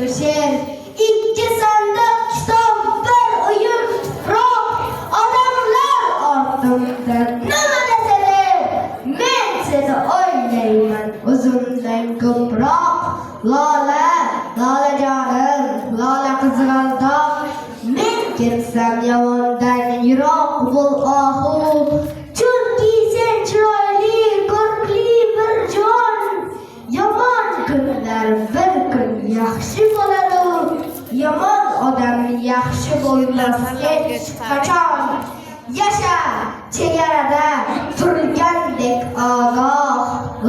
şu şer. İki sandık kitap, bir oyun tuproq. Odamlar ortimda nima desalar, men seni o'ylayman o'zimdan ko'proq. Lola, lolajonim, lola qizg'aldoq. Men ketsam yomondan yiroq bo'l ohu. Chunki sen chiroyli, ko'rkli bir jon. Yomon kunlar bir kun yaxshi bo'ladi. Yomon odam yaxshi bo'lmas hech qachon. Yasha chegarada turgandek ogoh.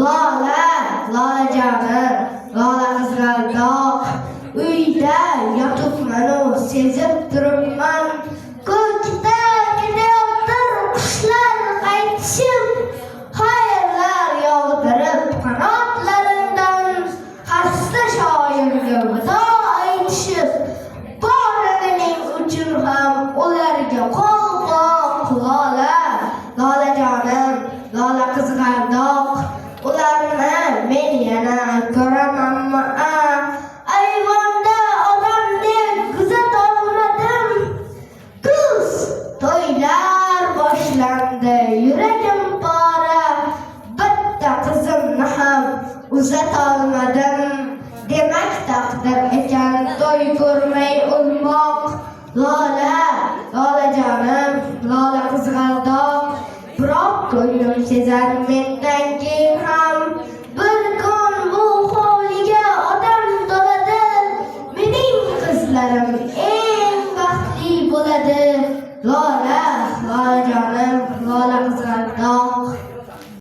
Lola, lolajonim, lola qizg'aldoq. Uyda yotibman-u sezib turibman. Ko'kda ketayotdir qushlar qaytishib. Xayrlar yog'dirib qanotlaringdan. Xasta shoirga vido aytishib. Borining uchun ham ularga qo'lqoq. Lola, lolajonim, lola qizg'aldoq. Ularni men yana ko'ramanmi? Ayvonda odamdek kuzat olmadim. Kuz to'ylar boshlandi, yuragim pora. Bitta qizimni ham uzatolmadim. Demak taqdir ekan to'y ko'rmay o'lmoq. Lola, lolajonim, lola qizg'aldoq. Biroq ko'nglim sezar